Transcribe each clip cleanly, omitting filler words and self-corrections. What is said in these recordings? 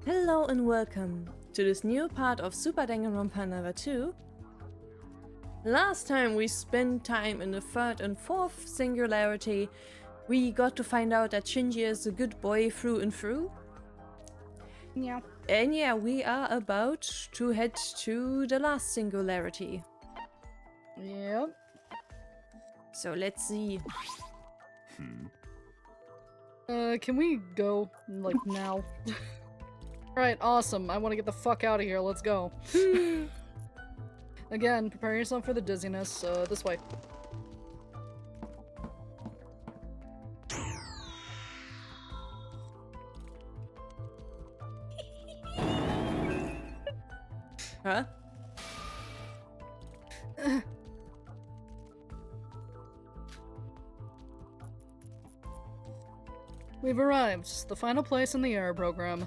Hello and welcome to this new part of Super Danganronpa Another 2. Last time we spent time in the third and fourth singularity, we got to find out that Shinji is a good boy through and through. Yeah. And yeah, we are about to head to the last singularity. Yep. So let's see. Can we go, like, now? Alright, awesome. I want to get the fuck out of here. Let's go. Again, prepare yourself for the dizziness. This way. Huh? We've arrived. The final place in the error program.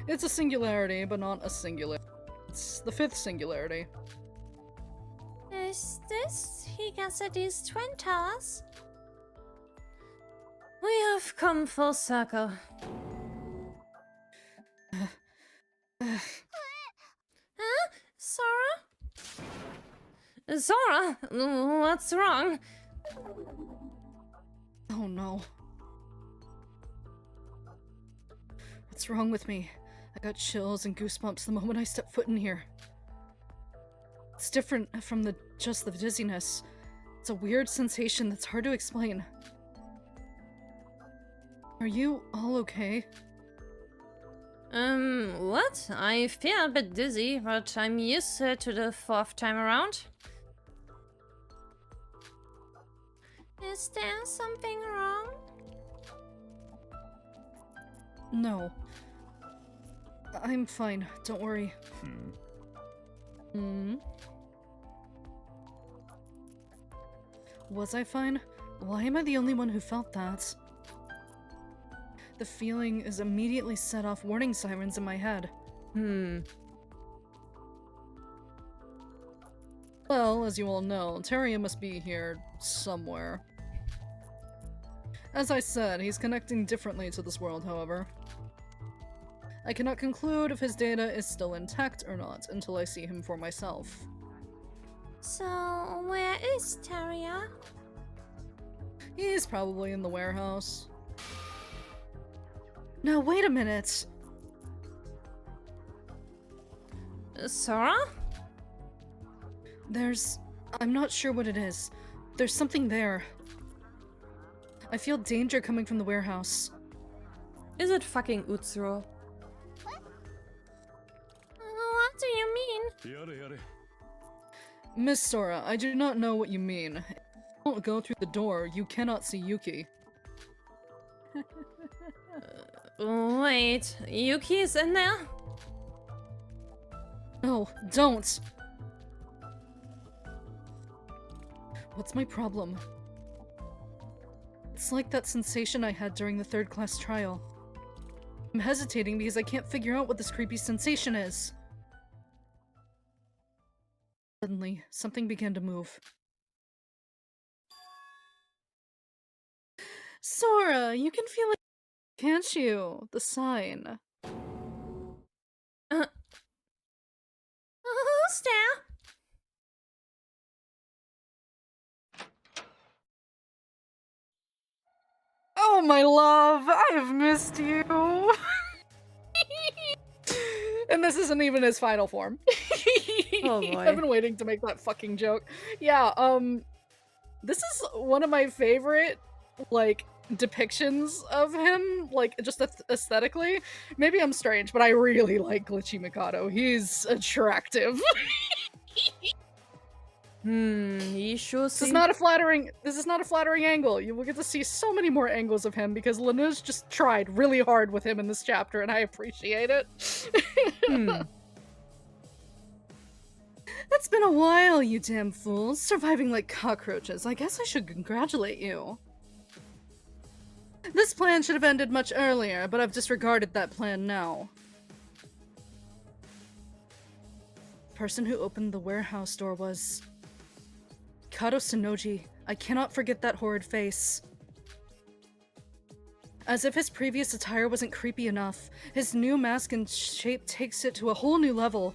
It's a singularity, but not a singular. It's the fifth singularity. Is this Higashadi's twin towers? We have come full circle. Huh? Sora? Sora, what's wrong? Oh no. What's wrong with me? I got chills and goosebumps the moment I stepped foot in here. It's different from just the dizziness. It's a weird sensation that's hard to explain. Are you all okay? What? I feel a bit dizzy, but I'm used to it to the fourth time around. Is there something wrong? No. I'm fine, don't worry. Was I fine? Why am I the only one who felt that? The feeling is immediately set off warning sirens in my head. Well, as you all know, Terria must be here somewhere. As I said, he's connecting differently to this world, however. I cannot conclude if his data is still intact or not until I see him for myself. So, where is Terria? He's probably in the warehouse. Now wait a minute! Sora? I'm not sure what it is. There's something there. I feel danger coming from the warehouse. Is it fucking Utsuro? What do you mean? Miss Sora, I do not know what you mean. If you don't go through the door, you cannot see Yuki. Wait, Yuki is in there? No, don't! What's my problem? It's like that sensation I had during the third class trial. I'm hesitating because I can't figure out what this creepy sensation is. Suddenly, something began to move. Sora, you can feel it, can't you? The sign. Who's there? Oh, my love, I have missed you. And this isn't even his final form. Oh boy. I've been waiting to make that fucking joke. Yeah, this is one of my favorite, like, depictions of him, like, just aesthetically. Maybe I'm strange, but I really like Glitchy Mikado. He's attractive. He sure This is seems... not a flattering angle. You will get to see so many more angles of him because Lanu's just tried really hard with him in this chapter, and I appreciate it. It's been a while, you damn fools. Surviving like cockroaches. I guess I should congratulate you. This plan should have ended much earlier, but I've disregarded that plan now. The person who opened the warehouse door was... Kato Sonoji. I cannot forget that horrid face. As if his previous attire wasn't creepy enough, his new mask and shape takes it to a whole new level.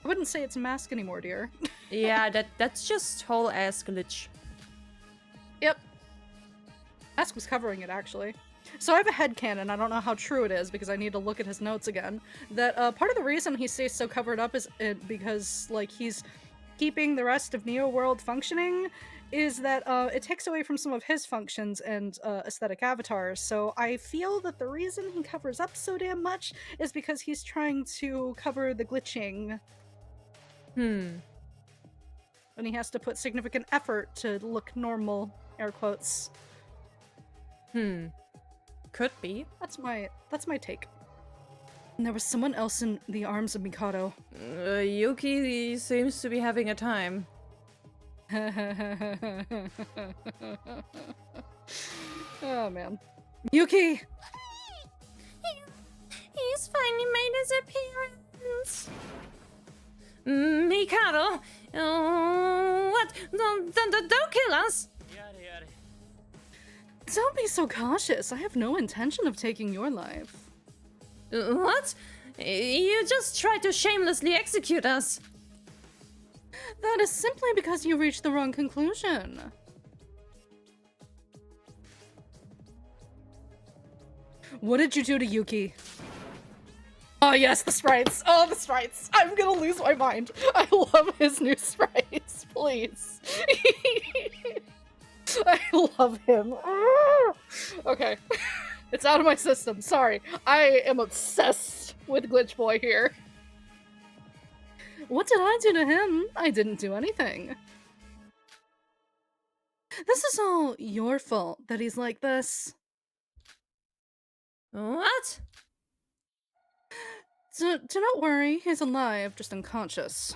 I wouldn't say it's a mask anymore, dear. Yeah, that's just whole ass glitch. Yep. Mask was covering it, actually. So I have a headcanon, I don't know how true it is because I need to look at his notes again, that part of the reason he stays so covered up is because, like, he's keeping the rest of Neo World functioning, is that it takes away from some of his functions and aesthetic avatars. So I feel that the reason he covers up so damn much is because he's trying to cover the glitching. And he has to put significant effort to look normal, air quotes. Could be. That's my take. And there was someone else in the arms of Mikado. Yuki seems to be having a time. Oh man. Yuki! He's finally made his appearance. Mikado! What? Don't kill us! Don't be so cautious. I have no intention of taking your life. What? You just tried to shamelessly execute us. That is simply because you reached the wrong conclusion. What did you do to Yuki? Oh yes, the sprites! Oh, the sprites! I'm gonna lose my mind! I love his new sprites, please! I love him. Okay. It's out of my system, sorry. I am obsessed with Glitch Boy here. What did I do to him? I didn't do anything. This is all your fault that he's like this. What? Do not worry, he's alive, just unconscious.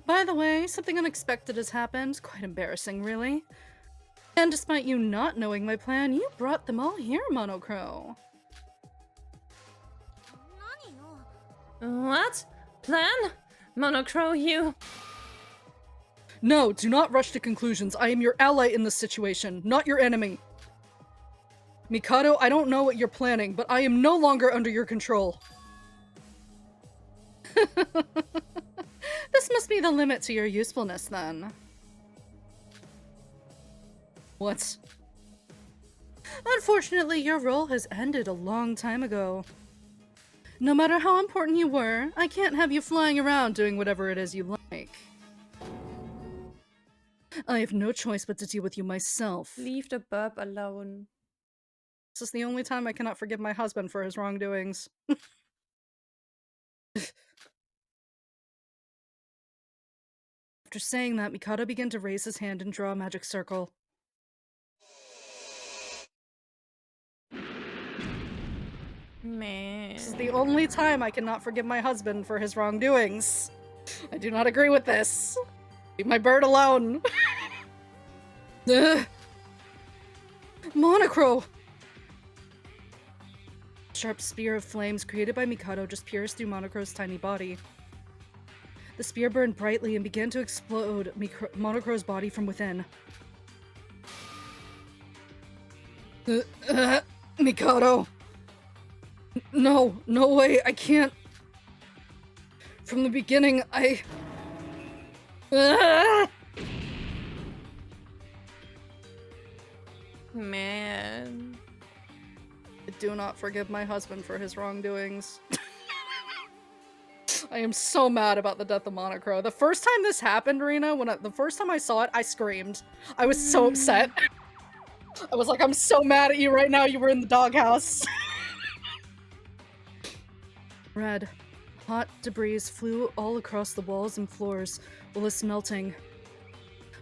By the way, something unexpected has happened. Quite embarrassing, really. And despite you not knowing my plan, you brought them all here, Monocro. What? Plan? Monocro, you... No, do not rush to conclusions. I am your ally in this situation, not your enemy. Mikado, I don't know what you're planning, but I am no longer under your control. This must be the limit to your usefulness, then. What? Unfortunately, your role has ended a long time ago. No matter how important you were, I can't have you flying around doing whatever it is you like. I have no choice but to deal with you myself. Leave the burp alone. This is the only time I cannot forgive my husband for his wrongdoings. After saying that, Mikado began to raise his hand and draw a magic circle. Man. This is the only time I cannot forgive my husband for his wrongdoings. I do not agree with this. Leave my bird alone. Monocro! Sharp spear of flames created by Mikado just pierced through Monocro's tiny body. The spear burned brightly and began to explode Monocro's body from within. Mikado! No, no way, I can't. From the beginning, Man. I do not forgive my husband for his wrongdoings. I am so mad about the death of Monocro. The first time this happened, Rina, the first time I saw it, I screamed. I was so upset. I was like, I'm so mad at you right now, you were in the doghouse. Red. Hot debris flew all across the walls and floors while it's melting.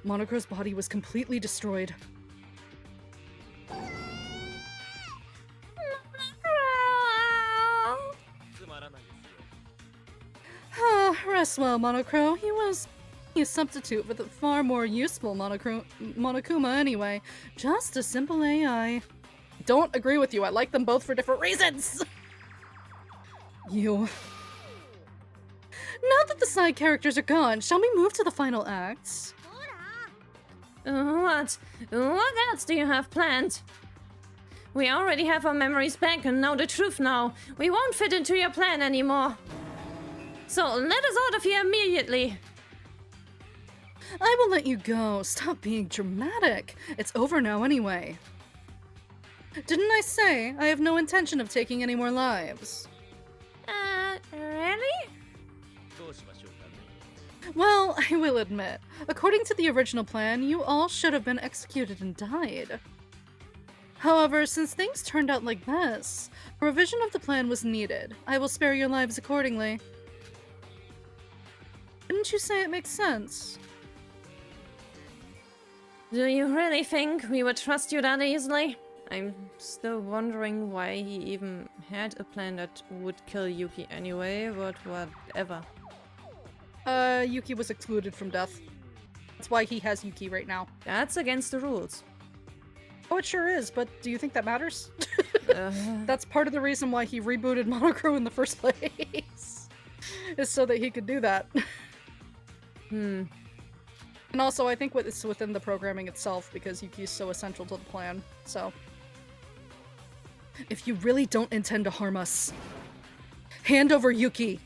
Monocro's body was completely destroyed. Rest well, Monocro. He was a substitute for the far more useful Monokuma anyway. Just a simple AI. Don't agree with you. I like them both for different reasons. You. Now that the side characters are gone, shall we move to the final acts? What? What else do you have planned? We already have our memories back and know the truth now. We won't fit into your plan anymore. So let us out of here immediately. I will let you go. Stop being dramatic. It's over now anyway. Didn't I say I have no intention of taking any more lives? Really? Well, I will admit, according to the original plan, you all should have been executed and died. However, since things turned out like this, a revision of the plan was needed. I will spare your lives accordingly. Didn't you say it makes sense? Do you really think we would trust you that easily? I'm still wondering why he even had a plan that would kill Yuki anyway, but whatever. Yuki was excluded from death. That's why he has Yuki right now. That's against the rules. Oh, it sure is, but do you think that matters? That's part of the reason why he rebooted Monochrome in the first place. Is so that he could do that. And also, I think it's within the programming itself, because Yuki is so essential to the plan, so... If you really don't intend to harm us, hand over Yuki!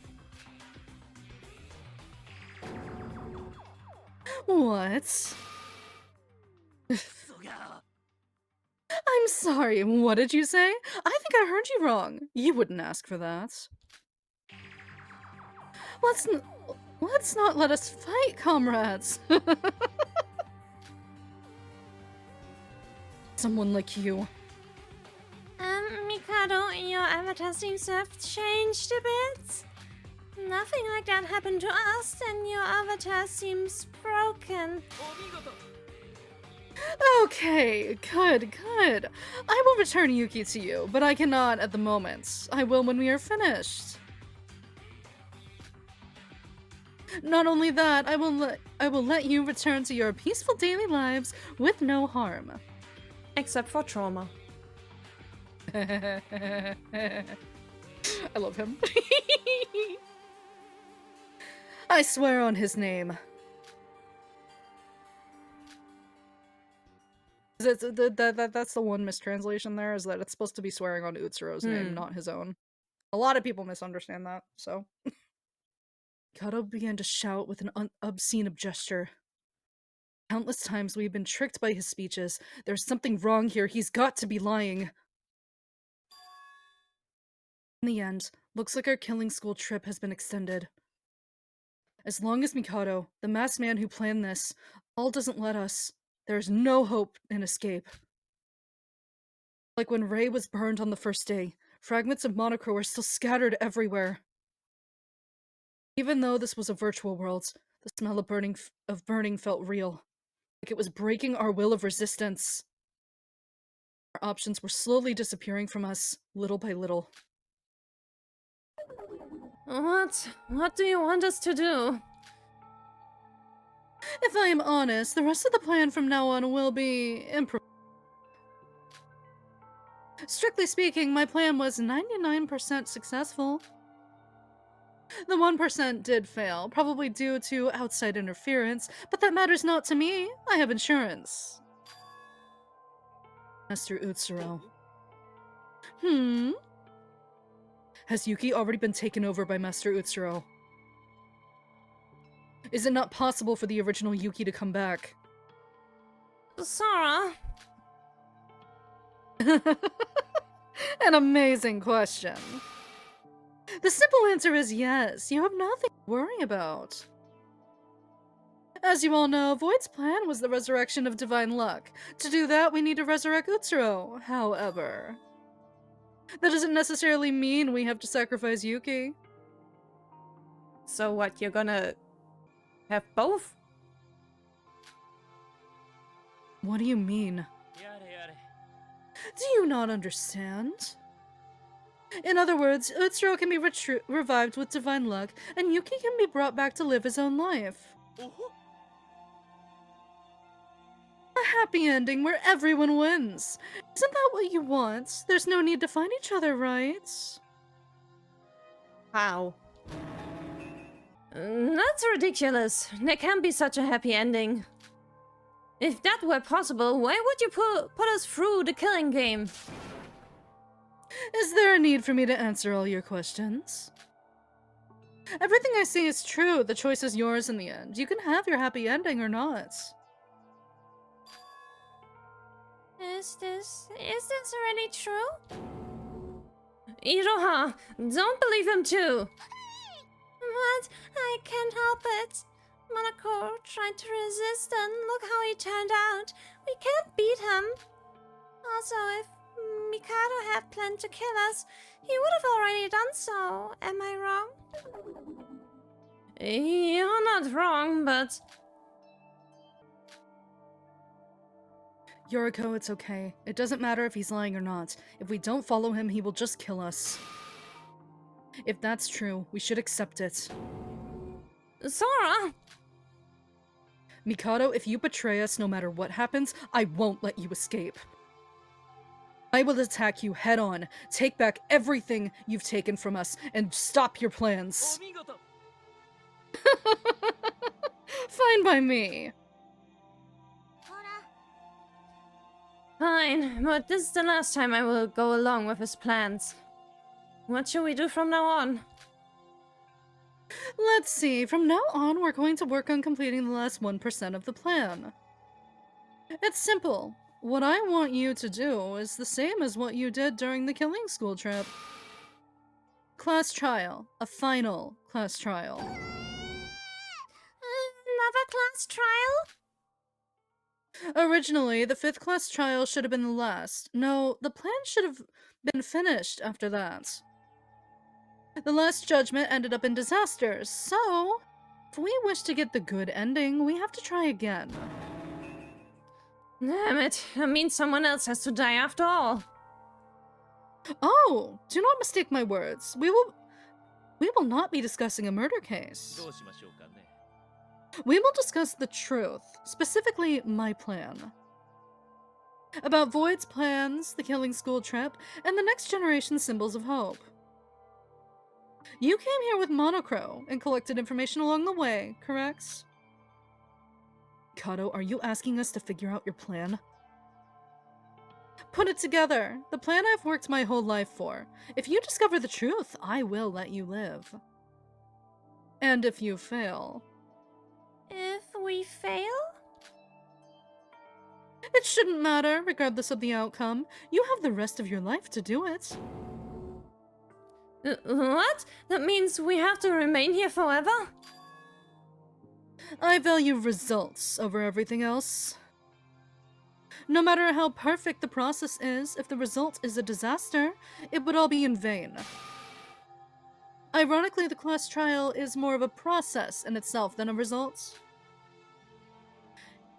What? I'm sorry, what did you say? I think I heard you wrong. You wouldn't ask for that. Let's not let us fight, comrades. Someone like you. Mikado, your avatar seems to have changed a bit. Nothing like that happened to us, and your avatar seems broken. Okay, good. I will return Yuki to you, but I cannot at the moment. I will when we are finished. Not only that, I will let you return to your peaceful daily lives with no harm. Except for trauma. I love him. I swear on his name. That's the one mistranslation there, is that it's supposed to be swearing on Utsuro's name, not his own. A lot of people misunderstand that, so. Kato began to shout with an obscene gesture. Countless times we've been tricked by his speeches. There's something wrong here. He's got to be lying. In the end, looks like our killing school trip has been extended. As long as Mikado, the masked man who planned this, all doesn't let us, there is no hope in escape. Like when Rei was burned on the first day, fragments of Monochrome are still scattered everywhere. Even though this was a virtual world, the smell of burning felt real. Like it was breaking our will of resistance. Our options were slowly disappearing from us, little by little. What do you want us to do? If I am honest, the rest of the plan from now on will be improvised. Strictly speaking, my plan was 99% successful. The 1% did fail, probably due to outside interference, but that matters not to me. I have insurance. Master Utsuro. Has Yuki already been taken over by Master Utsuro? Is it not possible for the original Yuki to come back? Sora? An amazing question. The simple answer is yes. You have nothing to worry about. As you all know, Void's plan was the resurrection of divine luck. To do that, we need to resurrect Utsuro. However, that doesn't necessarily mean we have to sacrifice Yuki. So what, you're gonna have both? What do you mean? Do you not understand? In other words, Utsuro can be revived with divine luck, and Yuki can be brought back to live his own life. A happy ending where everyone wins. Isn't that what you want? There's no need to find each other, right? How? That's ridiculous. There can't be such a happy ending. If that were possible, why would you put us through the killing game? Is there a need for me to answer all your questions? Everything I say is true. The choice is yours in the end. You can have your happy ending or not. Is this really true? Iroha, don't believe him too! But I can't help it. Monoko tried to resist and look how he turned out. We can't beat him. Also, if Mikado had planned to kill us, he would have already done so. Am I wrong? You're not wrong, but... Yoriko, it's okay. It doesn't matter if he's lying or not. If we don't follow him, he will just kill us. If that's true, we should accept it. Sora! Mikado, if you betray us no matter what happens, I won't let you escape. I will attack you head on, take back everything you've taken from us, and stop your plans. Fine by me. Fine, but this is the last time I will go along with his plans. What should we do from now on? Let's see, from now on we're going to work on completing the last 1% of the plan. It's simple. What I want you to do is the same as what you did during the killing school trip. Class trial. A final class trial. Another class trial? Originally, the 5th class trial should have been the last. No, the plan should have been finished after that. The last judgment ended up in disasters, so if we wish to get the good ending, we have to try again. Damn it, that means someone else has to die after all. Oh, do not mistake my words. We will not be discussing a murder case. We will discuss the truth, specifically my plan. About Void's plans, the killing school trip, and the next generation symbols of hope. You came here with Monocro and collected information along the way, correct? Kato, are you asking us to figure out your plan? Put it together. The plan I've worked my whole life for. If you discover the truth, I will let you live. And if you fail... If we fail? It shouldn't matter, regardless of the outcome. You have the rest of your life to do it. What? That means we have to remain here forever? I value results over everything else. No matter how perfect the process is, if the result is a disaster, it would all be in vain. Ironically, the class trial is more of a process in itself than a result.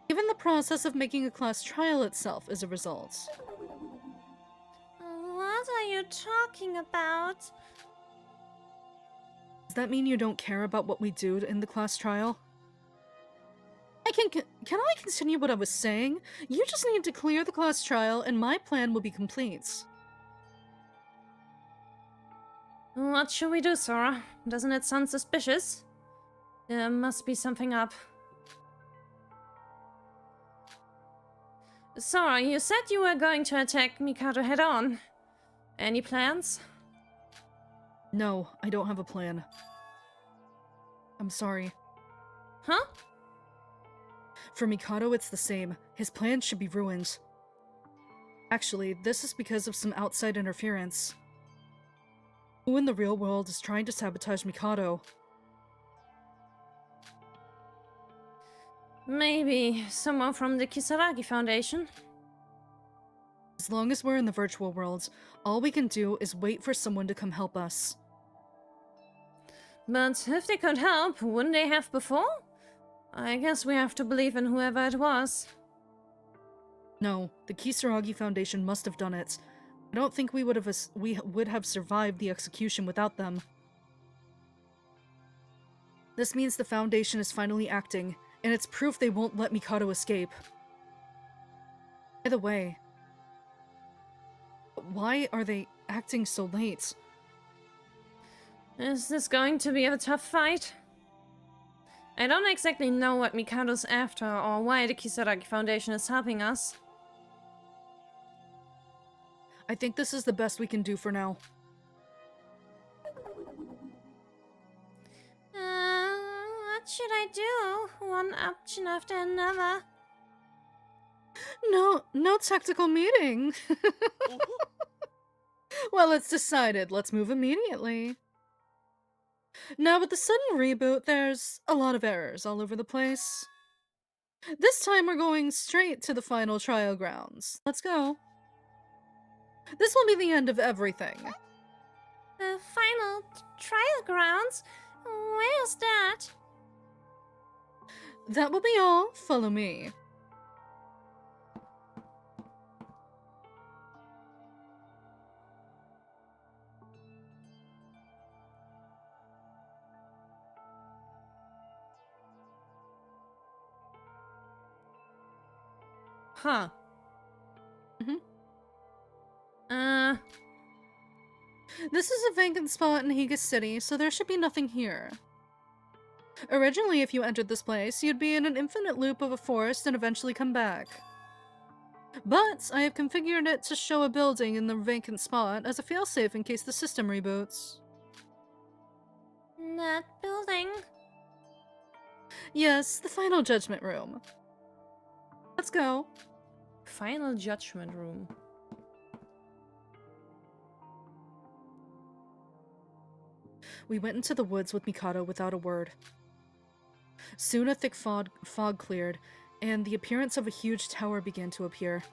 Even the process of making a class trial itself is a result. What are you talking about? Does that mean you don't care about what we do in the class trial? Can I continue what I was saying? You just need to clear the class trial and my plan will be complete. What should we do, Sora? Doesn't it sound suspicious? There must be something up. Sora, you said you were going to attack Mikado head-on. Any plans? No, I don't have a plan. I'm sorry. Huh? For Mikado, it's the same. His plans should be ruined. Actually, this is because of some outside interference. Who in the real world is trying to sabotage Mikado? Maybe someone from the Kisaragi Foundation? As long as we're in the virtual world, all we can do is wait for someone to come help us. But if they could help, wouldn't they have before? I guess we have to believe in whoever it was. No, the Kisaragi Foundation must have done it. I don't think we would have survived the execution without them. This means the Foundation is finally acting, and it's proof they won't let Mikado escape. By the way, why are they acting so late? Is this going to be a tough fight? I don't exactly know what Mikado's after or why the Kisaragi Foundation is helping us. I think this is the best we can do for now. What should I do? One option after another. No tactical meeting. Well, it's decided. Let's move immediately. Now, with the sudden reboot, there's a lot of errors all over the place. This time we're going straight to the final trial grounds. Let's go. This will be the end of everything. The final trial grounds? Where's that? That will be all. Follow me. Huh. Mhm. Uh, This is a vacant spot in Higa City, so there should be nothing here. Originally, if you entered this place, you'd be in an infinite loop of a forest and eventually come back. But I have configured it to show a building in the vacant spot as a failsafe in case the system reboots. That building? Yes, the final judgment room. Let's go. Final judgment room. We went into the woods with Mikado without a word. Soon a thick fog cleared, and the appearance of a huge tower began to appear.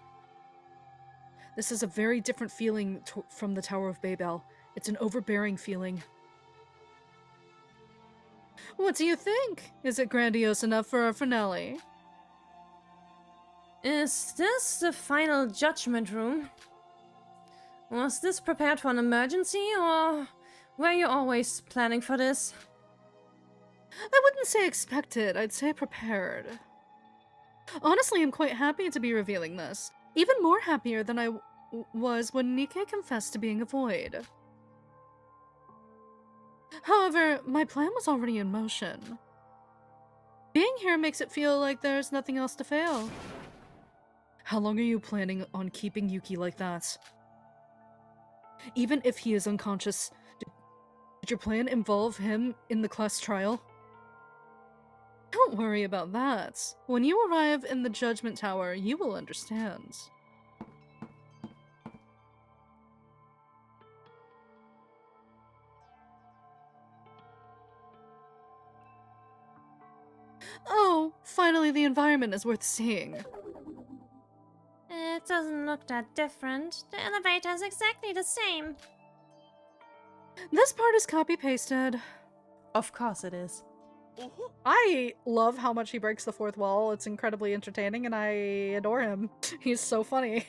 This is a very different feeling from the Tower of Babel. It's an overbearing feeling. What do you think? Is it grandiose enough for our finale? Is this the final judgment room? Was this prepared for an emergency, or were you always planning for this? I wouldn't say expected, I'd say prepared. Honestly, I'm quite happy to be revealing this. Even more happier than I was when Nikke confessed to being a void. However, my plan was already in motion. Being here makes it feel like there's nothing else to fail. How long are you planning on keeping Yuki like that? Even if he is unconscious, did your plan involve him in the class trial? Don't worry about that. When you arrive in the Judgment Tower, you will understand. Oh, finally the environment is worth seeing. It doesn't look that different. The elevator is exactly the same. This part is copy-pasted. Of course it is. I love how much he breaks the fourth wall. It's incredibly entertaining and I adore him. He's so funny.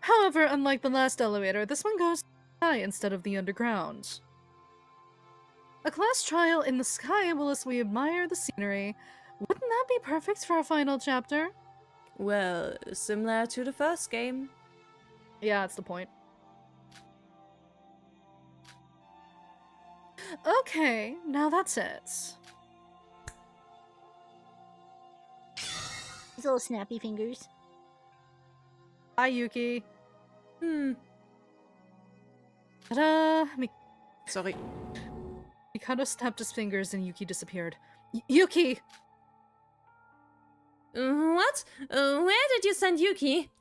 However, unlike the last elevator, this one goes high instead of the underground. A class trial in the sky whilst we admire the scenery. Wouldn't that be perfect for our final chapter? Well, similar to the first game. Yeah, that's the point. Okay, now that's it. His little snappy fingers. Bye, Yuki. Ta-da! Sorry. Mikado snapped his fingers and Yuki disappeared. Yuki! What? Where did you send Yuki?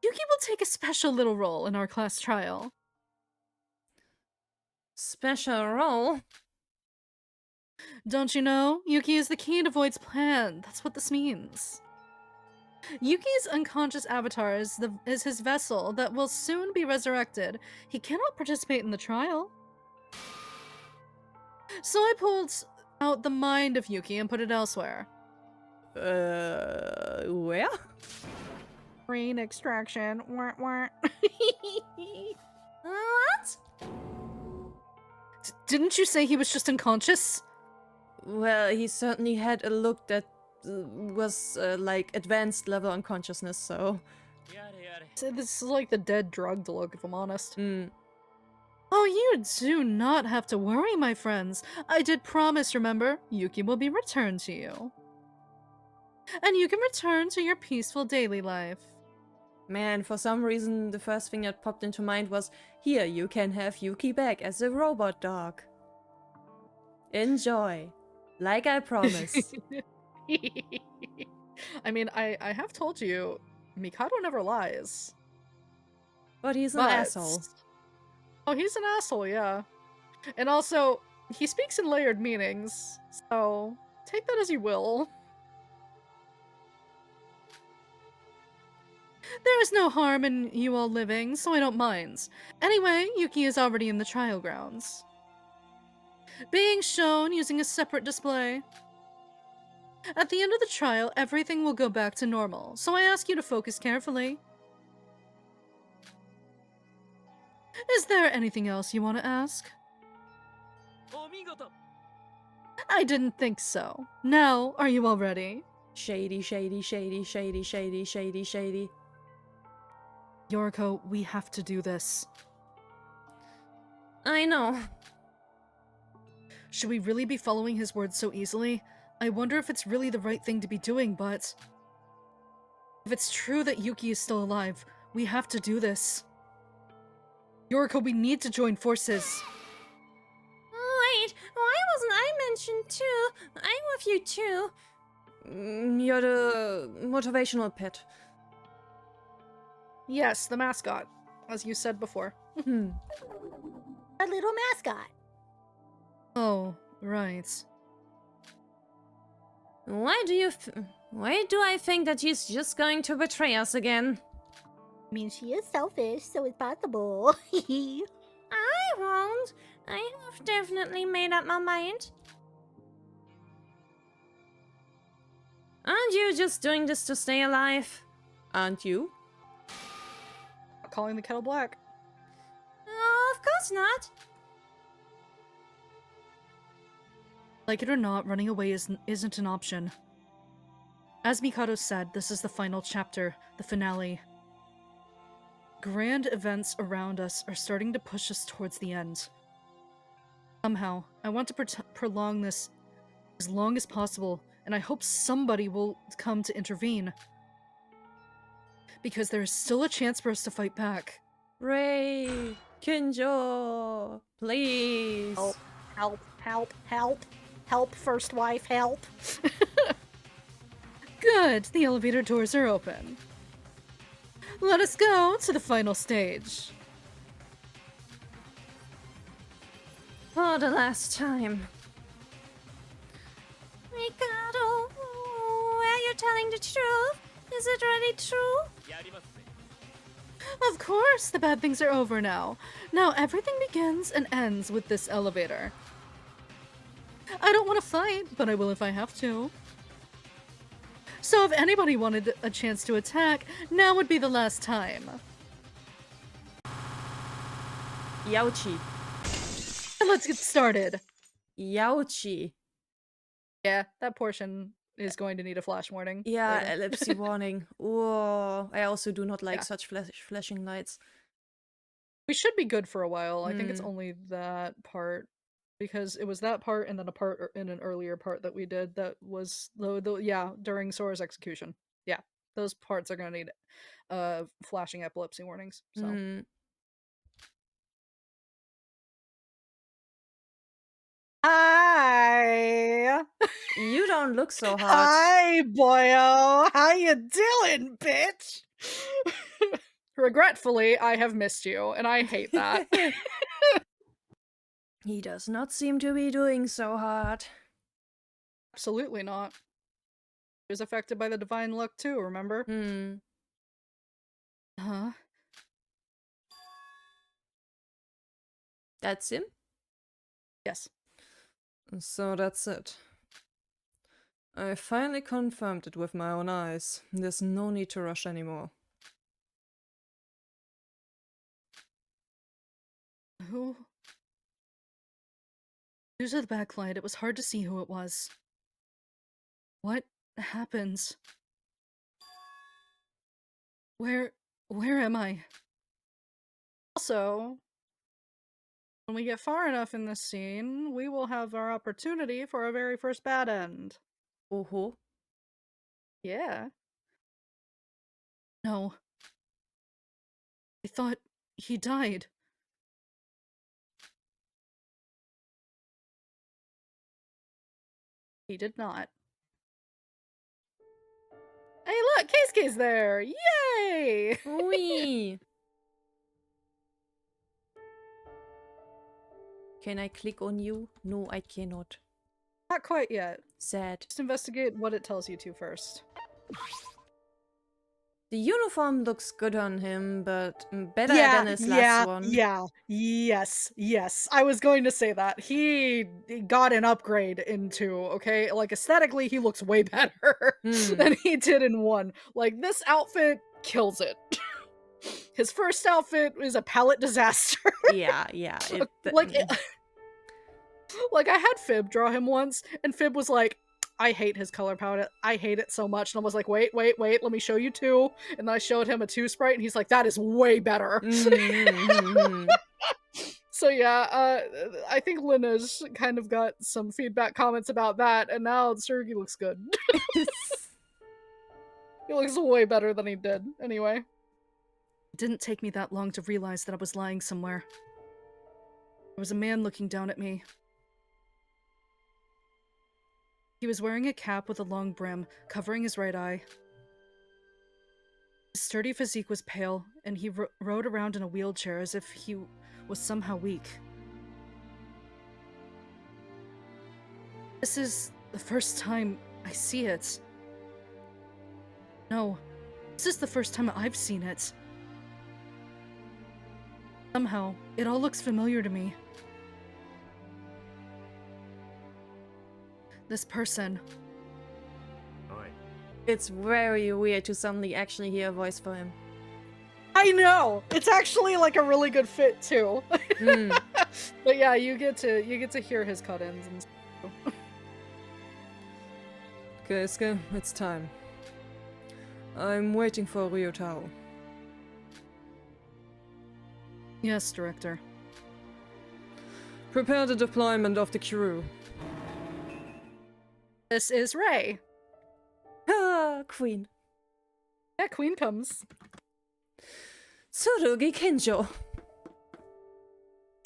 Yuki will take a special little role in our class trial. Special role? Don't you know? Yuki is the key to Void's plan. That's what this means. Yuki's unconscious avatar is his vessel that will soon be resurrected. He cannot participate in the trial. So I pulled out the mind of Yuki and put it elsewhere. Where? Brain extraction. Wah, wah. What? Didn't you say he was just unconscious? Well, he certainly had a look that was like advanced level unconsciousness, so. So this is like the dead drugged look, if I'm honest. Oh, you do not have to worry, my friends. I did promise, remember? Yuki will be returned to you. And you can return to your peaceful daily life. Man, for some reason, the first thing that popped into mind was, here, you can have Yuki back as a robot dog. Enjoy. Like I promised. I mean, I have told you, Mikado never lies. But he's an But asshole. oh, he's an asshole, yeah. And also, he speaks in layered meanings, so take that as you will. There is no harm in you all living, so I don't mind. Anyway, Yuki is already in the trial grounds. Being shown using a separate display. At the end of the trial, everything will go back to normal, so I ask you to focus carefully. Is there anything else you want to ask? I didn't think so. Now, are you all ready? Shady, shady, shady, shady, shady, shady, shady. Yoriko, we have to do this. I know. Should we really be following his words so easily? I wonder if it's really the right thing to be doing, but... if it's true that Yuki is still alive, we have to do this. Yoriko, we need to join forces. Wait, why wasn't I mentioned too? I'm with you too. You're the motivational pet. Yes, the mascot, as you said before. A little mascot. Oh, right. Why do I think that he's just going to betray us again? I mean, she is selfish, so it's possible. I won't. I have definitely made up my mind. Aren't you just doing this to stay alive? Aren't you? Calling the kettle black. Oh, of course not. Like it or not, running away isn't an option. As Mikado said, this is the final chapter, the finale. Grand events around us are starting to push us towards the end. Somehow, I want to prolong this as long as possible, and I hope somebody will come to intervene. Because there is still a chance for us to fight back. Ray, Kinjo, please. Help, help, help, help. Help, first wife, help. Good, the elevator doors are open. Let us go to the final stage. For the last time. Mikado, are you telling the truth? Is it really true? Of course, the bad things are over now. Now everything begins and ends with this elevator. I don't want to fight, but I will if I have to. So if anybody wanted a chance to attack, now would be the last time. Yauchi. Let's get started. Yauchi. Yeah, that portion is going to need a flash warning. Yeah, later. ellipse warning. Whoa. I also do not like Yeah. such flashing lights. We should be good for a while. I think it's Mm. only that part. Because it was that part and then a part in an earlier part that we did that was yeah, during Sora's execution. Yeah, those parts are gonna need flashing epilepsy warnings. So Mm. Hi. You don't look so hot. Hi, boyo. How you doing, bitch? regretfully, I have missed you, and I hate that. He does not seem to be doing so hard. Absolutely not. He was affected by the divine luck too, remember? Hmm. Huh? That's him? Yes. So that's it. I finally confirmed it with my own eyes. There's no need to rush anymore. Who? Due to the backlight, it was hard to see who it was. What happens? Where am I? Also, When we get far enough in this scene, we will have our opportunity for our very first bad end. Oh. Yeah. No. I thought he died. He did not. Hey, look! Keisuke's there! Yay! Wee. Can I click on you? No, I cannot. Not quite yet. Sad. Just investigate what it tells you to first. The uniform looks good on him, but better than his last one. Yes. I was going to say that. He got an upgrade into, okay? Like, aesthetically, he looks way better than he did in 1. Like, this outfit kills it. His first outfit is a palette disaster. Yeah. Like, I had Fib draw him once, and Fib was like, I hate his color palette. I hate it so much. And I was like, wait, let me show you 2. And then I showed him a 2 sprite, and he's like, that is way better. So yeah, I think Lina's kind of got some feedback comments about that, and now Tsurugi looks good. He looks way better than he did, anyway. It didn't take me that long to realize that I was lying somewhere. There was a man looking down at me. He was wearing a cap with a long brim, covering his right eye. His sturdy physique was pale, and he rode around in a wheelchair as if he was somehow weak. This is the first time I see it. No, this is the first time I've seen it. Somehow, it all looks familiar to me. This person. It's very weird to suddenly actually hear a voice for him. I know! It's actually like a really good fit too. But yeah, you get to hear his cut-ins and stuff. Keisuke, it's time. I'm waiting for Ryotaro. Yes, Director. Prepare the deployment of the crew. This is Rei. Ah, Queen. Yeah, Queen comes. Tsurugi Kinjo.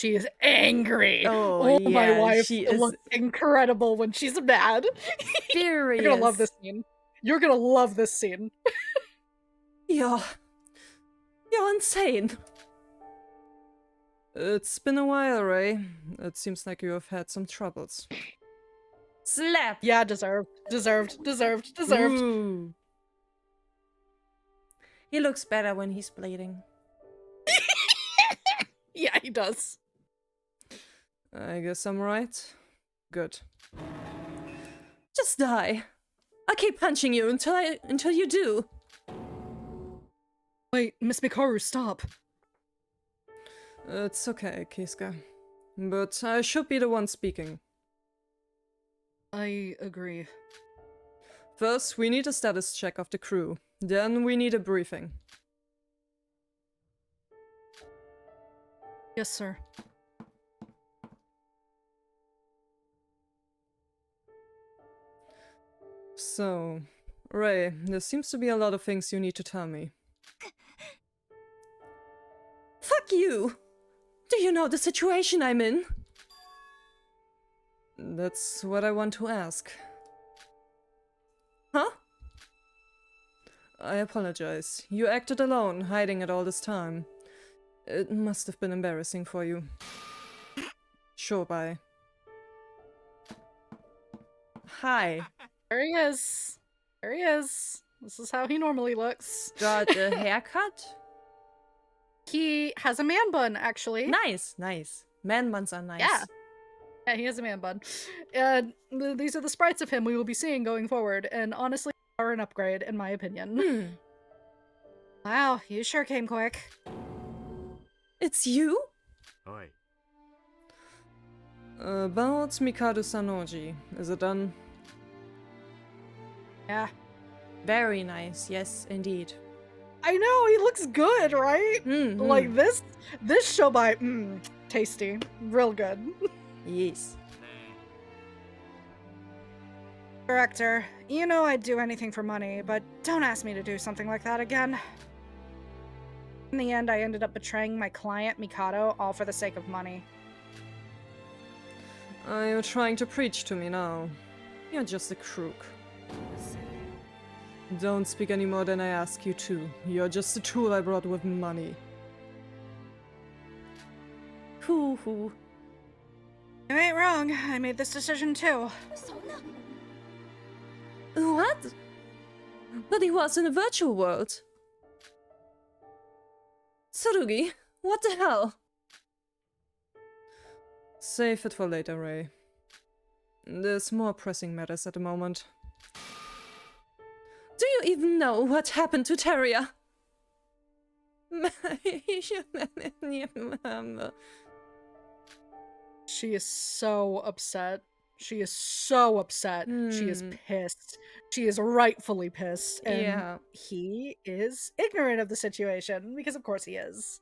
She is angry. Oh yeah, my wife she is looks incredible when she's mad. furious. You're gonna love this scene. You're gonna love this scene. You're insane. It's been a while, Ray. It seems like you have had some troubles. Slap! Yeah, deserved. Ooh. He looks better when he's bleeding. Yeah, he does. I guess I'm right. Good. Just die. I'll keep punching you until you do. Wait, Miss Mikaru, stop. It's okay, Keisuke. But I should be the one speaking. I agree. First, we need a status check of the crew. Then we need a briefing. Yes, sir. So, Ray, there seems to be a lot of things you need to tell me. Fuck you! Do you know the situation I'm in? That's what I want to ask. Huh? I apologize. You acted alone, hiding it all this time. It must have been embarrassing for you. Sure, bye. Hi. There he is. There he is. This is how he normally looks. Got a haircut? He has a man bun, actually. Nice. Man buns are nice. Yeah, he has a man bun. And these are the sprites of him we will be seeing going forward, and honestly, are an upgrade, in my opinion. Wow, you sure came quick. It's you? Oi. About Mikado Sanoji. Is it done? Yeah. Very nice, yes, indeed. I know, he looks good, right? Like this show by tasty. Real good. Yes. Director, you know I'd do anything for money, but don't ask me to do something like that again. In the end, I ended up betraying my client, Mikado, all for the sake of money. Are you trying to preach to me now? You're just a crook. Don't speak any more than I ask you to. You're just a tool I brought with money. Hoo-hoo. You ain't wrong. I made this decision too. What? But he was in a virtual world. Tsurugi, what the hell? Save it for later, Ray. There's more pressing matters at the moment. Do you even know what happened to Teria? She is so upset. She is so upset. She is pissed. She is rightfully pissed. And Yeah. he is ignorant of the situation, because of course he is.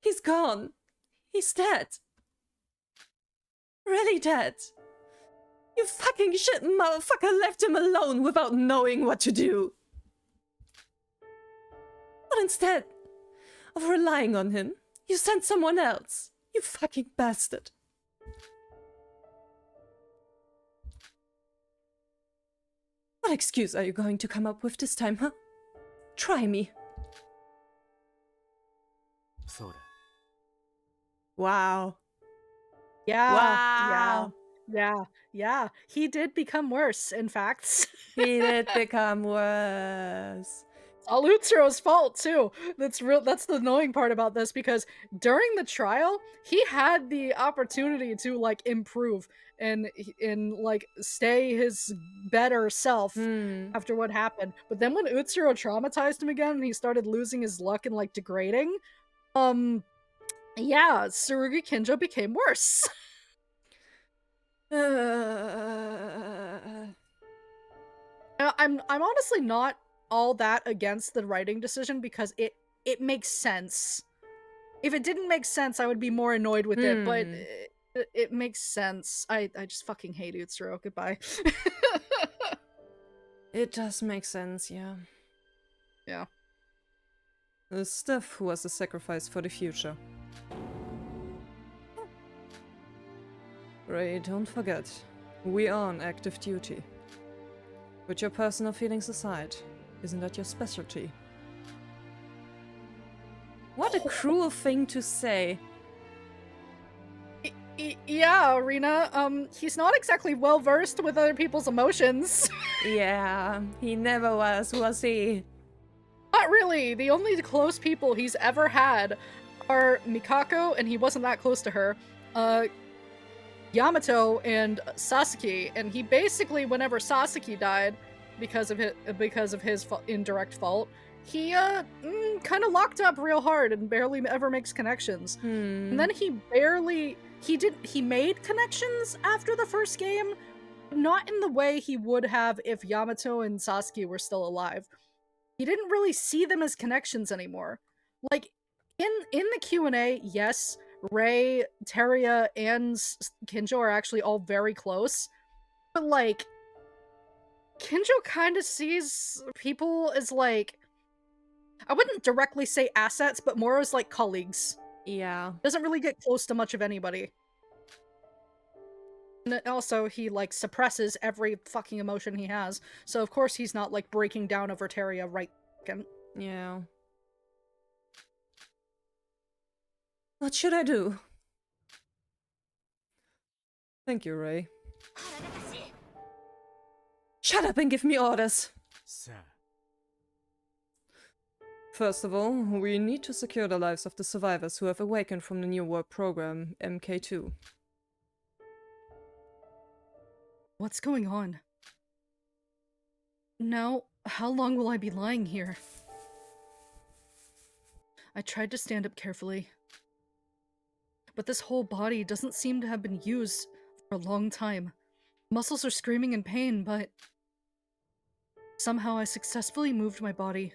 He's gone. He's dead. Really dead. You fucking shit motherfucker left him alone without knowing what to do. But instead of relying on him, you sent someone else. You fucking bastard. What excuse are you going to come up with this time, huh? Try me. Wow. Yeah. Wow. Yeah. He did become worse, in fact. He did become worse. All Utsuro's fault too. That's the annoying part about this, because during the trial, he had the opportunity to like improve and like stay his better self after what happened. But then when Utsuro traumatized him again and he started losing his luck and like degrading, yeah, Tsurugi Kinjo became worse. I'm honestly not all that against the writing decision, because it makes sense. If it didn't make sense, I would be more annoyed with it, but it makes sense. I just fucking hate Utsuro. Goodbye. It does make sense, yeah. Yeah. The stuff was a sacrifice for the future. Ray, don't forget, we are on active duty. Put your personal feelings aside. Isn't that your specialty? What a cruel thing to say. Yeah, Rina, he's not exactly well versed with other people's emotions. Yeah, he never was he? Not really. The only close people he's ever had are Mikako, and he wasn't that close to her, Yamato and Sasaki, and he basically, whenever Sasaki died, because of his indirect fault, he kind of locked up real hard and barely ever makes connections. And then he made connections after the first game, not in the way he would have if Yamato and Sasaki were still alive. He didn't really see them as connections anymore. Like in the Q&A, yes, Rei, Teria, and Kinjo are actually all very close, but like Kinjo kind of sees people as like, I wouldn't directly say assets, but more as like colleagues. Yeah. Doesn't really get close to much of anybody. And also, he like suppresses every fucking emotion he has, so of course he's not like breaking down over Teria right second. Yeah. What should I do? Thank you, Ray. Shut up and give me orders! First of all, we need to secure the lives of the survivors who have awakened from the New World program, MK2. What's going on? Now, how long will I be lying here? I tried to stand up carefully, but this whole body doesn't seem to have been used for a long time. Muscles are screaming in pain, but somehow I successfully moved my body.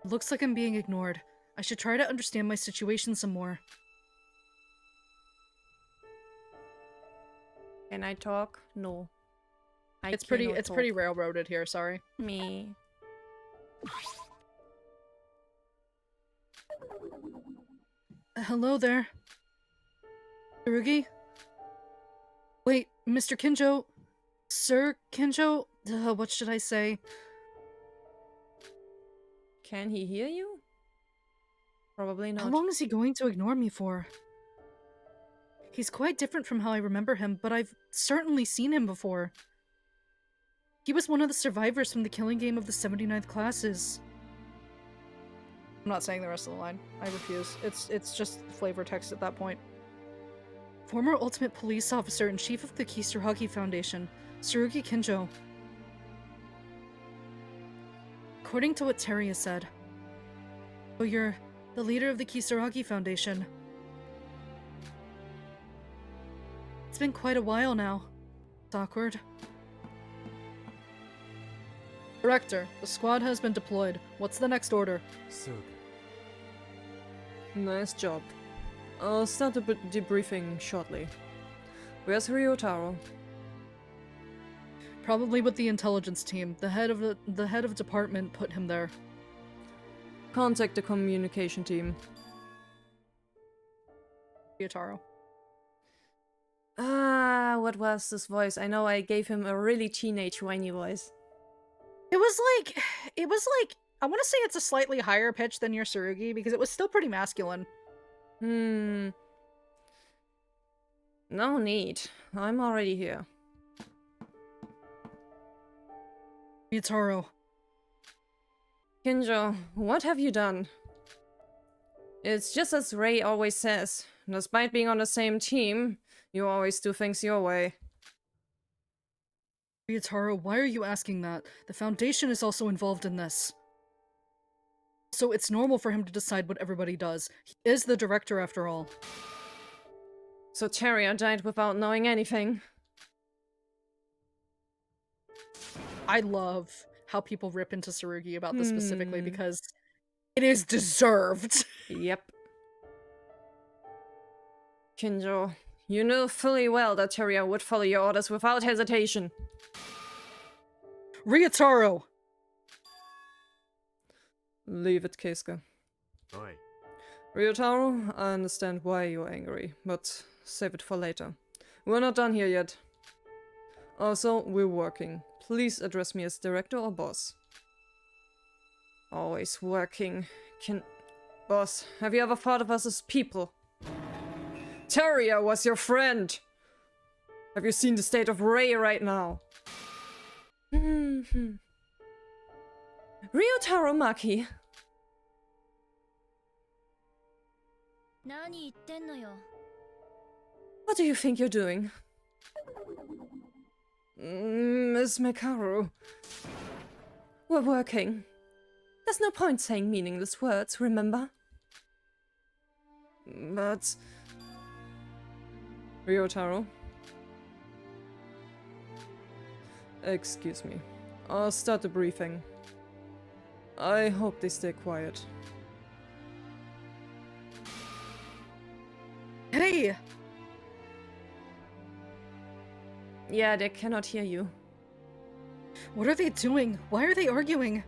Looks like I'm being ignored. I should try to understand my situation some more. Can I talk? No. It's cannot pretty talk. railroaded here, sorry. Me. Hello there. Tsurugi? Wait, Mr. Kinjo? Sir Kinjo? What should I say? Can he hear you? Probably not. How long is he going to ignore me for? He's quite different from how I remember him, but I've certainly seen him before. He was one of the survivors from the killing game of the 79th classes. I'm not saying the rest of the line. I refuse. It's just flavor text at that point. Former Ultimate Police Officer and Chief of the Kisaragi Foundation, Tsurugi Kinjo. According to what Teria said, so you're the leader of the Kisaragi Foundation. It's been quite a while now. It's awkward. Director, the squad has been deployed. What's the next order? Nice job. I'll start the debriefing shortly. Where's Ryotaro? Probably with the intelligence team. The head of department put him there. Contact the communication team. Ryotaro. What was this voice? I know I gave him a really teenage whiny voice. It was like, I want to say it's a slightly higher pitch than your Tsurugi, because it was still pretty masculine. No need. I'm already here. Ryotaro. Kinjo, what have you done? It's just as Ray always says. Despite being on the same team, you always do things your way. Ryotaro, why are you asking that? The Foundation is also involved in this. So it's normal for him to decide what everybody does. He is the director after all. So Teria died without knowing anything. I love how people rip into Tsurugi about this specifically, because it is deserved. Yep. Kinjo, you knew fully well that Teria would follow your orders without hesitation. Ryotaro! Leave it, Keisuke. Ryotaro, I understand why you're angry, but save it for later. We're not done here yet. Also, we're working. Please address me as director or boss. Always working. Boss, have you ever thought of us as people? Teria was your friend! Have you seen the state of Ray right now? Ryotaro Maki. What do you think you're doing? Miss Mekaru. We're working. There's no point saying meaningless words, remember? But... Ryotaro? Excuse me. I'll start the briefing. I hope they stay quiet. Hey! Yeah, they cannot hear you. What are they doing? Why are they arguing?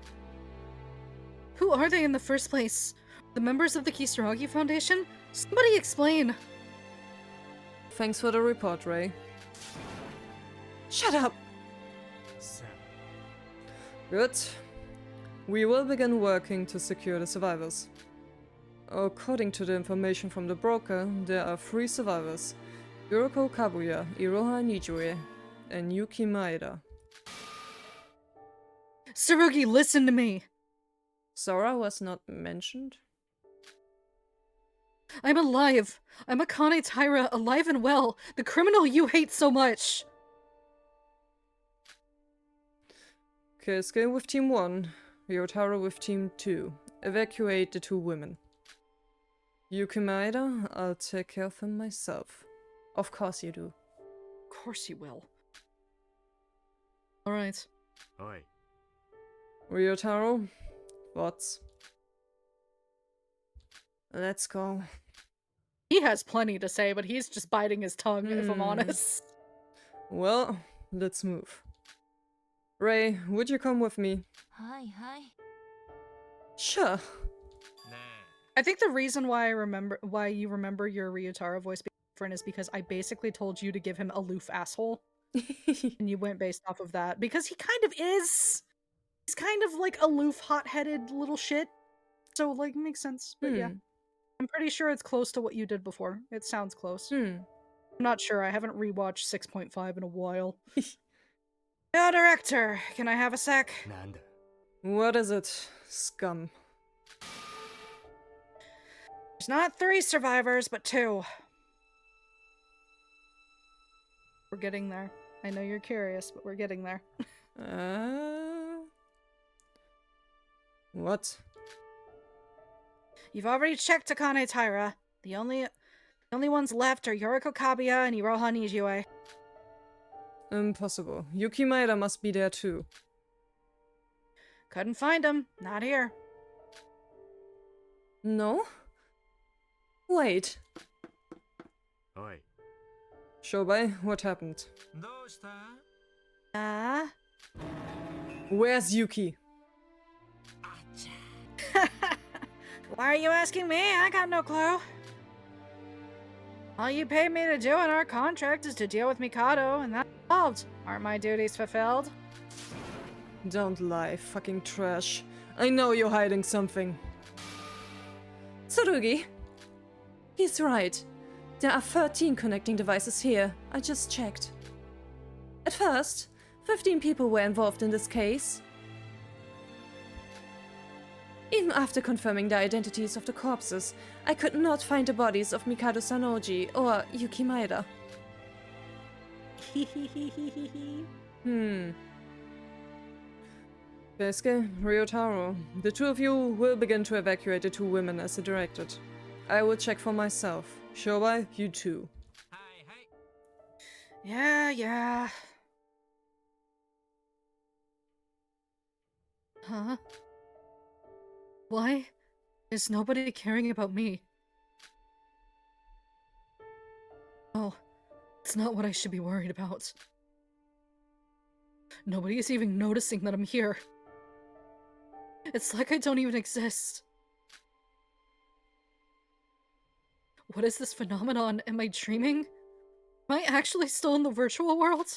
Who are they in the first place? The members of the Kisaragi Foundation? Somebody explain! Thanks for the report, Ray. Shut up! Good. We will begin working to secure the survivors. According to the information from the broker, there are 3 survivors. Yuriko Kabuya, Iroha Nijue, and Yuki Maeda. Tsurugi, listen to me! Sora was not mentioned? I'm alive! I'm Akane Taira, alive and well! The criminal you hate so much! Keisuke with Team 1, Ryotaro with Team 2. Evacuate the 2 women. Yuki Maeda, I'll take care of him myself. Of course you do. Of course you will. Alright. Ryotaro, thoughts? Let's go. He has plenty to say, but he's just biting his tongue, if I'm honest. Well, let's move. Ray, would you come with me? Hi, hi. Sure. I think the reason why you remember your Ryutaro voice being different is because I basically told you to give him aloof asshole, and you went based off of that. Because he kind of is. He's kind of like aloof, hot-headed little shit. So, like, makes sense. But yeah. I'm pretty sure it's close to what you did before. It sounds close. I'm not sure. I haven't rewatched 6.5 in a while. Yeah, director. Can I have a sec? What is it, scum? There's not 3 survivors, but 2. We're getting there. I know you're curious, but we're getting there. What? You've already checked Takane Taira. The only ones left are Yoriko Kabuya and Iroha Nijue. Impossible. Yuki Maeda must be there too. Couldn't find him. Not here. No? Wait. Oi. Shobai, what happened? Where's Yuki? Why are you asking me? I got no clue. All you paid me to do in our contract is to deal with Mikado, and that's solved. Aren't my duties fulfilled? Don't lie, fucking trash. I know you're hiding something. Tsurugi. He's right. There are 13 connecting devices here. I just checked. At first, 15 people were involved in this case. Even after confirming the identities of the corpses, I could not find the bodies of Mikado Sanoji or Yuki Maeda. Keisuke, Ryotaro, the 2 of you will begin to evacuate the 2 women as directed. I will check for myself. Shobai, you too. Yeah. Huh? Why is nobody caring about me? Oh, it's not what I should be worried about. Nobody is even noticing that I'm here. It's like I don't even exist. What is this phenomenon? Am I dreaming? Am I actually still in the virtual world?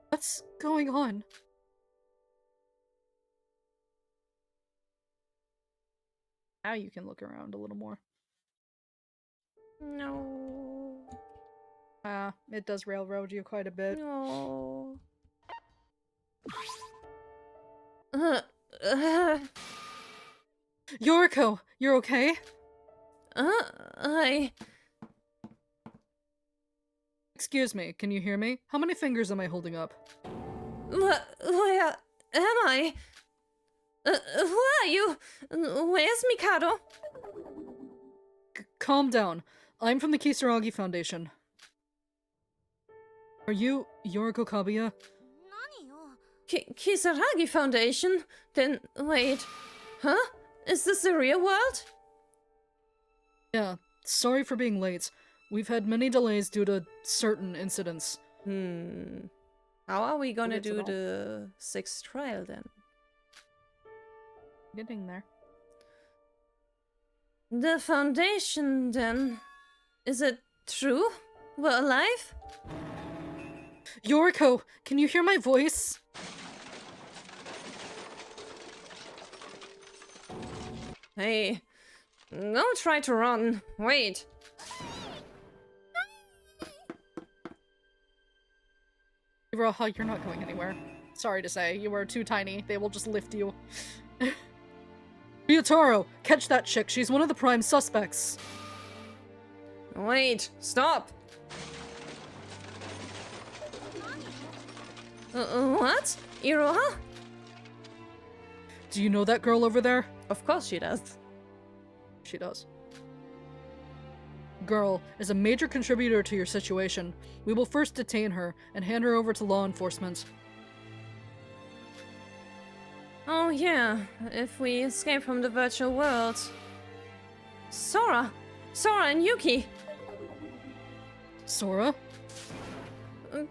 What's going on? Now you can look around a little more. No. It does railroad you quite a bit. No. Yoriko, you're okay? Excuse me, can you hear me? How many fingers am I holding up? Where am I? Who are you? Where's Mikado? Calm down. I'm from the Kisaragi Foundation. Are you Yoriko Kabuya? Kisaragi Foundation? Then, wait. Huh? Is this the real world? Yeah, sorry for being late. We've had many delays due to certain incidents. How are we gonna do the 6th trial then? Getting there. The Foundation then? Is it true? We're alive? Yoriko, can you hear my voice? Hey, don't try to run. Wait. Iroha, you're not going anywhere. Sorry to say, you are too tiny. They will just lift you. Ryotaro, catch that chick. She's one of the prime suspects. Wait, stop. What? Iroha? Do you know that girl over there? Of course she does. She does. Girl is a major contributor to your situation. We will first detain her and hand her over to law enforcement. Oh yeah, if we escape from the virtual world. Sora! Sora and Yuki! Sora?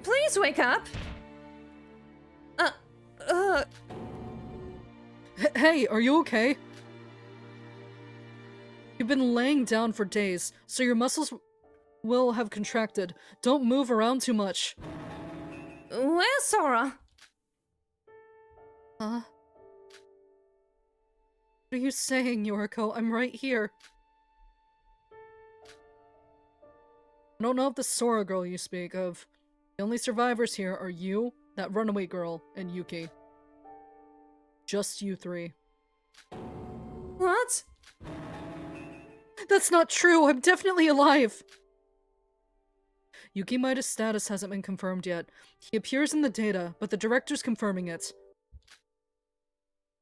Please wake up! Hey, are you okay? You've been laying down for days, so your muscles will have contracted. Don't move around too much. Where's Sora? Huh? What are you saying, Yoriko? I'm right here. I don't know if the Sora girl you speak of. The only survivors here are you, that runaway girl, and Yuki. Just you three. What? That's not true! I'm definitely alive! Yuki Maida's status hasn't been confirmed yet. He appears in the data, but the director's confirming it.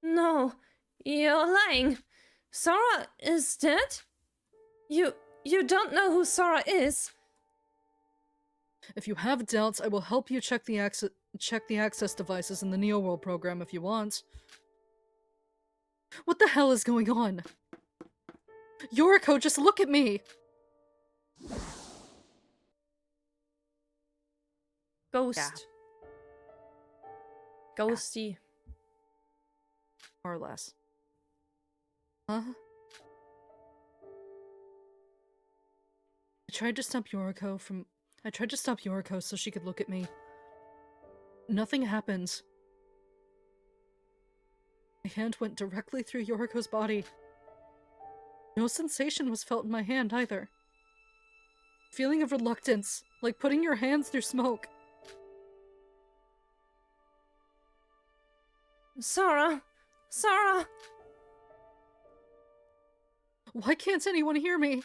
No, you're lying. Sora is dead? You don't know who Sora is? If you have doubts, I will help you check the access devices in the Neo World program if you want. What the hell is going on? Yoriko, just look at me! Ghost. Yeah. Ghosty. More or less. Huh? I tried to stop Yoriko so she could look at me. Nothing happened. My hand went directly through Yoriko's body. No sensation was felt in my hand either. Feeling of reluctance, like putting your hands through smoke. Sora! Sora! Why can't anyone hear me?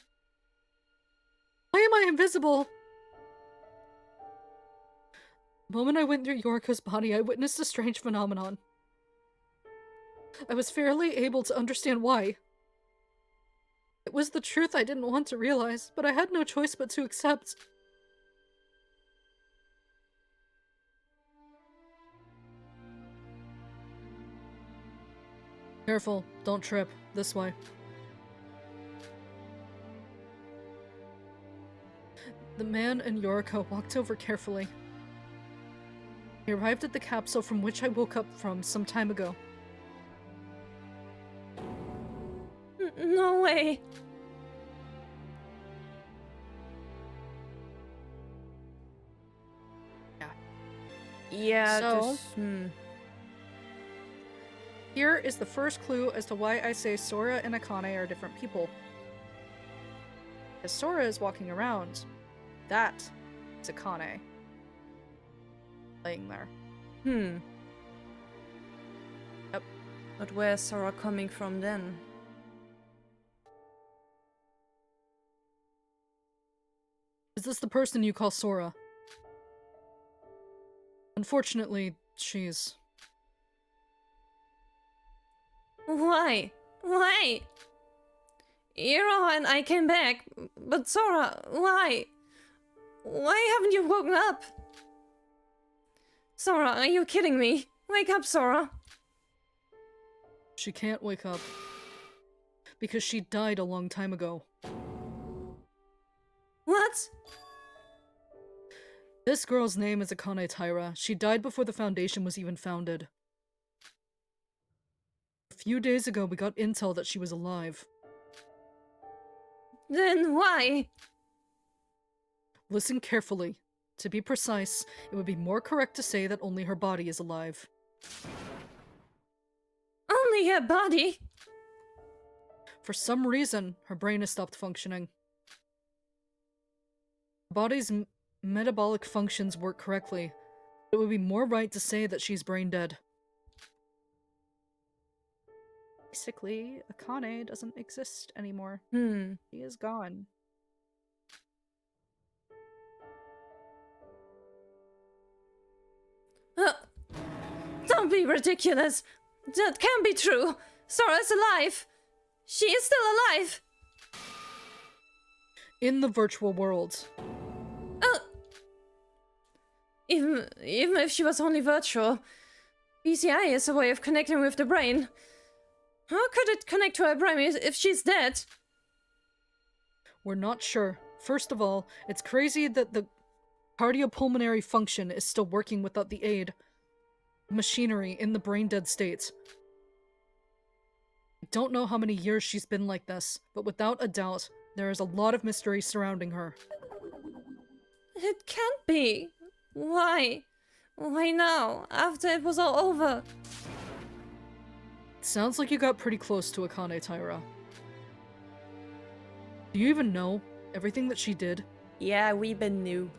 Why am I invisible? The moment I went through Yoriko's body, I witnessed a strange phenomenon. I was fairly able to understand why. It was the truth I didn't want to realize, but I had no choice but to accept. Careful, don't trip. This way. The man and Yoriko walked over carefully. He arrived at the capsule from which I woke up from some time ago. No way! Yeah, So- this, Here is the first clue as to why I say Sora and Akane are different people. As Sora is walking around, that is Akane. Laying there. Yep. But where's Sora coming from then? Is this the person you call Sora? Unfortunately, she's... Why? Why? Iro and I came back, but Sora, why? Why haven't you woken up? Sora, are you kidding me? Wake up, Sora. She can't wake up. Because she died a long time ago. What? This girl's name is Akane Taira. She died before the Foundation was even founded. A few days ago, we got intel that she was alive. Then why? Listen carefully. To be precise, it would be more correct to say that only her body is alive. Only her body? For some reason, her brain has stopped functioning. Her body's metabolic functions work correctly. It would be more right to say that she's brain dead. Basically, Akane doesn't exist anymore. She is gone. Don't be ridiculous. That can't be true. Sora's alive. She is still alive. In the virtual world. Even if she was only virtual, BCI is a way of connecting with the brain. How could it connect to her brain if she's dead? We're not sure. First of all, it's crazy that the cardiopulmonary function is still working without the aid of machinery in the brain-dead state. I don't know how many years she's been like this, but without a doubt, there is a lot of mystery surrounding her. It can't be. Why? Why now, after it was all over? Sounds like you got pretty close to Akane, Tyra. Do you even know everything that she did? Yeah, we been new.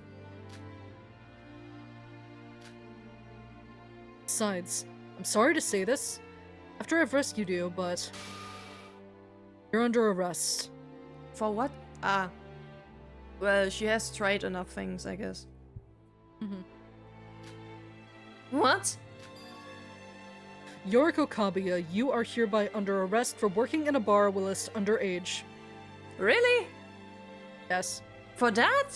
Besides, I'm sorry to say this, after I've rescued you, but you're under arrest. For what? Well, she has tried enough things, I guess. Mm-hmm. What? Yoriko Kabuya, you are hereby under arrest for working in a bar whilst underage. Really? Yes. For that?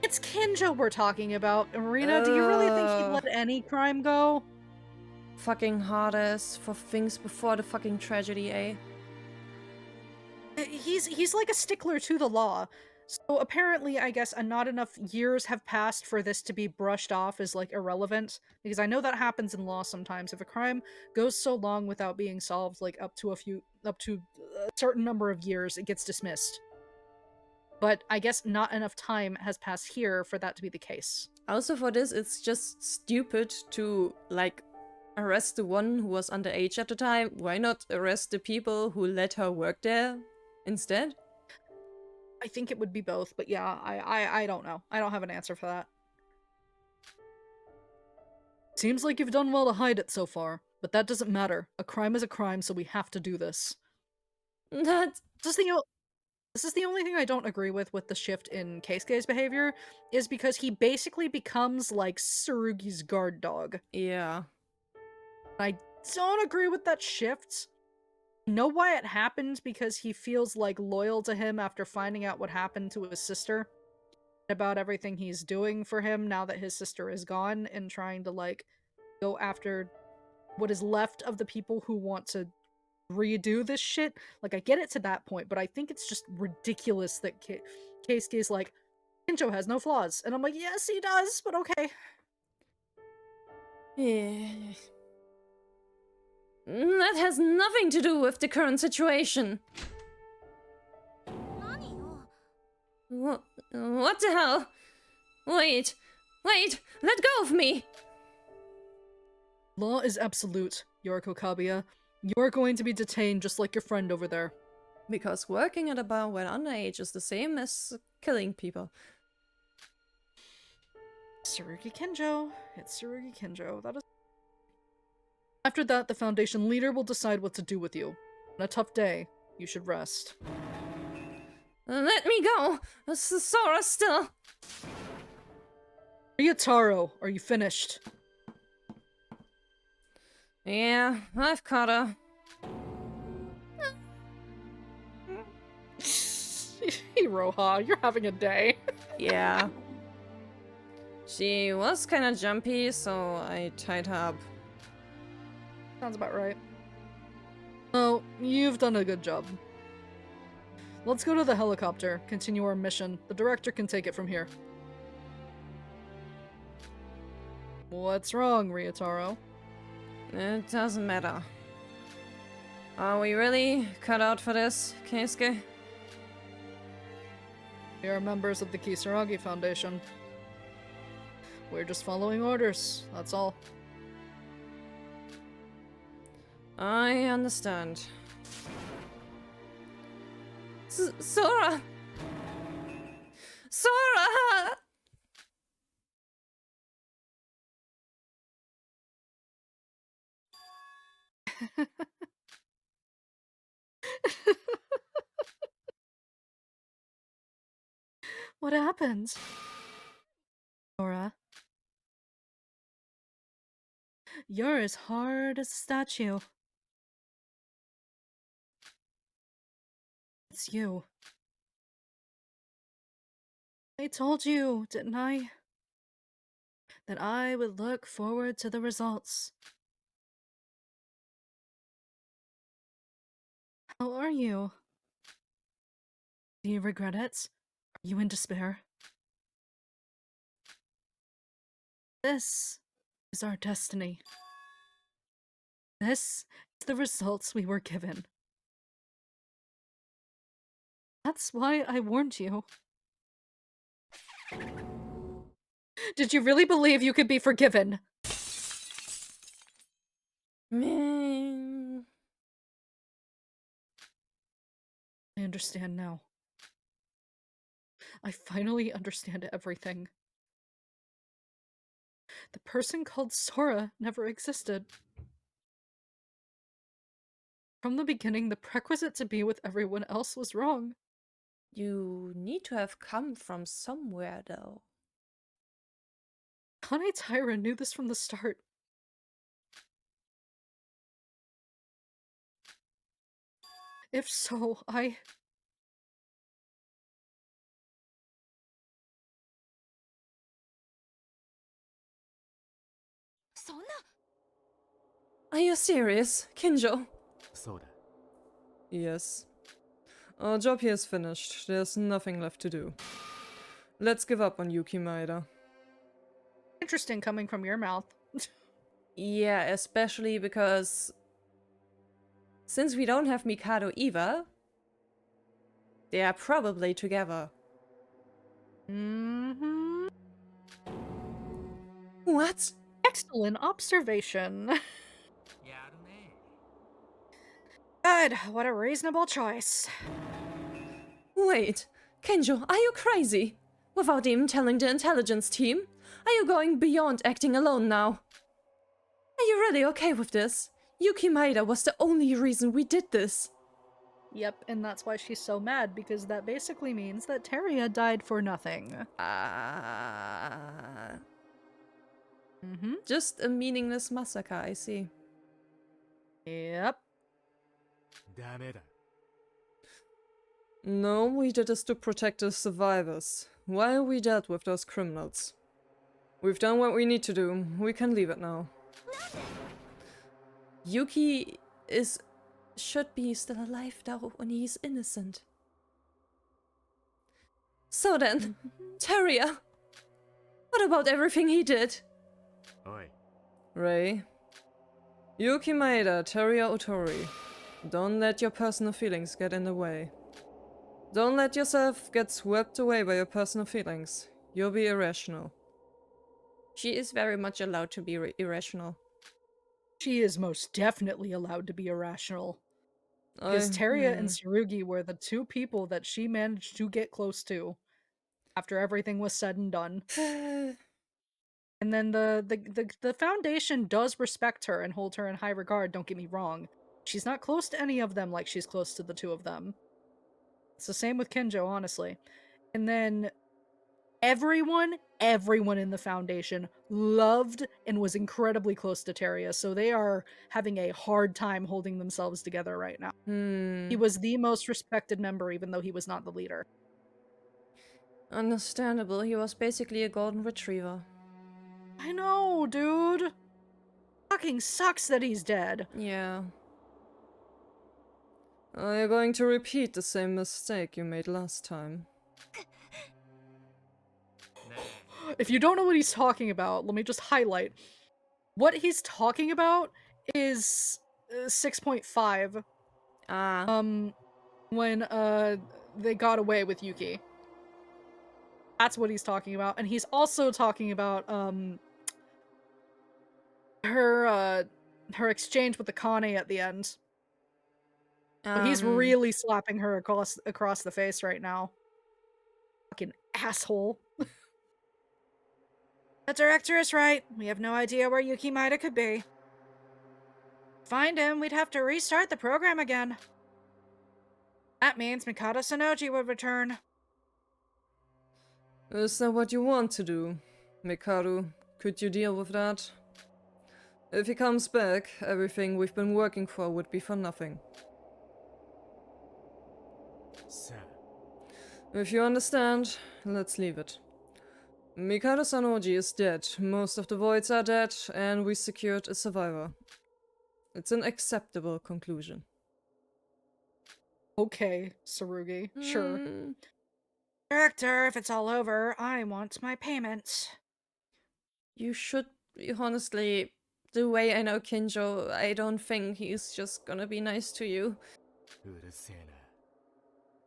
It's Kinjo we're talking about. Rina, do you really think he'd let any crime go? Fucking hard ass for things before the fucking tragedy, eh? He's like a stickler to the law. So apparently, I guess, not enough years have passed for this to be brushed off as, like, irrelevant. Because I know that happens in law sometimes. If a crime goes so long without being solved, like, up to a certain number of years, it gets dismissed. But I guess not enough time has passed here for that to be the case. Also for this, it's just stupid to, like, arrest the one who was underage at the time. Why not arrest the people who let her work there instead? I think it would be both, but yeah, I don't know. I don't have an answer for that. Seems like you've done well to hide it so far, but that doesn't matter. A crime is a crime, so we have to do this. That... This is the only thing I don't agree with the shift in Keisuke's behavior, is because he basically becomes like Tsurugi's guard dog. Yeah. I don't agree with that shift. I know why it happened, because he feels like loyal to him after finding out what happened to his sister, about everything he's doing for him now that his sister is gone, and trying to like go after what is left of the people who want to redo this shit. Like, I get it to that point, but I think it's just ridiculous that Keisuke's like, Kinjo has no flaws, and I'm like, yes he does, but okay. Yeah. That has nothing to do with the current situation. What the hell? Wait, let go of me! Law is absolute, Yoriko Kabuya. You are going to be detained just like your friend over there. Because working at a bar when underage is the same as killing people. Tsurugi Kinjo. It's Tsurugi Kinjo. That is... After that, the Foundation leader will decide what to do with you. On a tough day, you should rest. Let me go! Sora still! Ryotaro, are you finished? Yeah, I've caught her. Hiroha, you're having a day. Yeah. She was kinda jumpy, so I tied her up. Sounds about right. Oh, you've done a good job. Let's go to the helicopter, continue our mission. The director can take it from here. What's wrong, Ryotaro? It doesn't matter. Are we really cut out for this, Keisuke? We are members of the Kisaragi Foundation. We're just following orders, that's all. I understand. Sora! Sora! What happened? Sora? You're as hard as a statue. It's you. I told you, didn't I? that I would look forward to the results. How are you? Do you regret it? Are you in despair? This is our destiny. This is the results we were given. That's why I warned you. Did you really believe you could be forgiven? Man. I understand now. I finally understand everything. The person called Sora never existed. From the beginning, the prerequisite to be with everyone else was wrong. You need to have come from somewhere, though. Kane Taira knew this from the start. If so, Are you serious, Kinjo? そうだ。 Yes. Our job here is finished. There's nothing left to do. Let's give up on Yuki Maeda. interesting coming from your mouth. Yeah, especially because since we don't have Mikado either, they are probably together. Mm-hmm. What? Excellent observation. Good, what a reasonable choice. Wait, Kenjo, are you crazy? Without even telling the intelligence team? Are you going beyond acting alone now? Are you really okay with this? Yuki Maeda was the only reason we did this. Yep, and that's why she's so mad, because that basically means that Teria died for nothing. Mm-hmm. Just a meaningless massacre, I see. Yep. ダメだ。 No, we did this to protect the survivors, while we dealt with those criminals. We've done what we need to do. We can leave it now. Yuki should be still alive though when he's innocent. So then, Teria, what about everything he did? おい。 Ray. Yuki Maeda, Teria Otori. Don't let your personal feelings get in the way. Don't let yourself get swept away by your personal feelings. You'll be irrational. She is very much allowed to be irrational. She is most definitely allowed to be irrational. Because Teria and Tsurugi were the two people that she managed to get close to after everything was said and done. And then the Foundation does respect her and hold her in high regard, don't get me wrong. She's not close to any of them like she's close to the two of them. It's the same with Kenjo, honestly. And then everyone in the Foundation loved and was incredibly close to Teria, so they are having a hard time holding themselves together right now. He was the most respected member, even though he was not the leader. Understandable, he was basically a golden retriever. I know, dude! Fucking sucks that he's dead. Yeah. Are you going to repeat the same mistake you made last time? If you don't know what he's talking about, let me just highlight. What he's talking about is 6.5. When they got away with Yuki. That's what he's talking about. And he's also talking about her exchange with the Kane at the end. But he's really slapping her across the face right now. Fucking asshole. The director is right. We have no idea where Yuki Maeda could be. Find him, we'd have to restart the program again. That means Mikado Sonoji would return. Is that what you want to do, Mikado? Could you deal with that? If he comes back, everything we've been working for would be for nothing. さあ。 If you understand, let's leave it. Mikado Sanoji is dead, most of the voids are dead, and we secured a survivor. It's an acceptable conclusion. Okay, Tsurugi. Sure. Hmm. Director, if it's all over, I want my payments. You should honestly, the way I know Kinjo, I don't think he's just gonna be nice to you. うるせえな。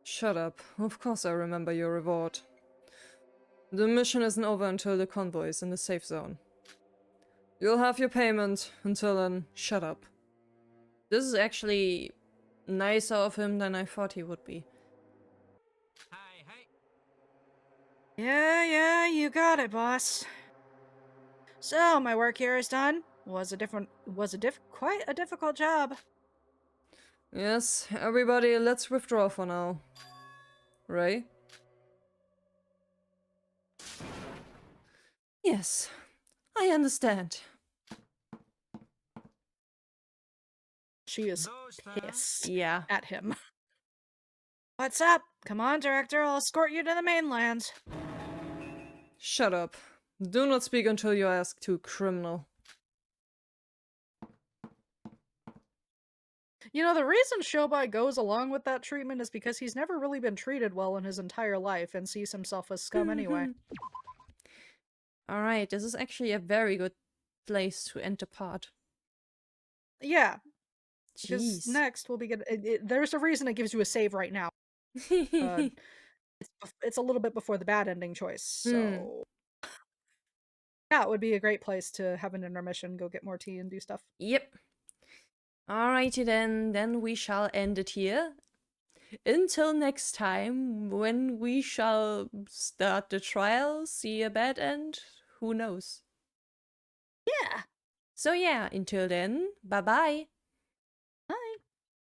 Shut up. Of course I remember your reward. The mission isn't over until the convoy is in the safe zone. You'll have your payment. Until then, shut up. This is actually nicer of him than I thought he would be. はいはい。 Yeah, you got it, boss. So, my work here is done. Quite a difficult job. Yes, everybody, let's withdraw for now. Ray? Yes, I understand. She is どうした？ pissed Yeah. at him. What's up? Come on, Director, I'll escort you to the mainland. Shut up. Do not speak until you are asked to, criminal. You know, the reason Shobai goes along with that treatment is because he's never really been treated well in his entire life and sees himself as scum anyway. Alright, this is actually a very good place to end the part. Yeah, because Jeez. next we'll be getting. There's a reason it gives you a save right now. It's a little bit before the bad ending choice, so yeah, it would be a great place to have an intermission, go get more tea, and do stuff. Yep. Alrighty then we shall end it here. Until next time, when we shall start the trial, see a bad end, who knows? Yeah. So yeah, until then, bye bye. Bye.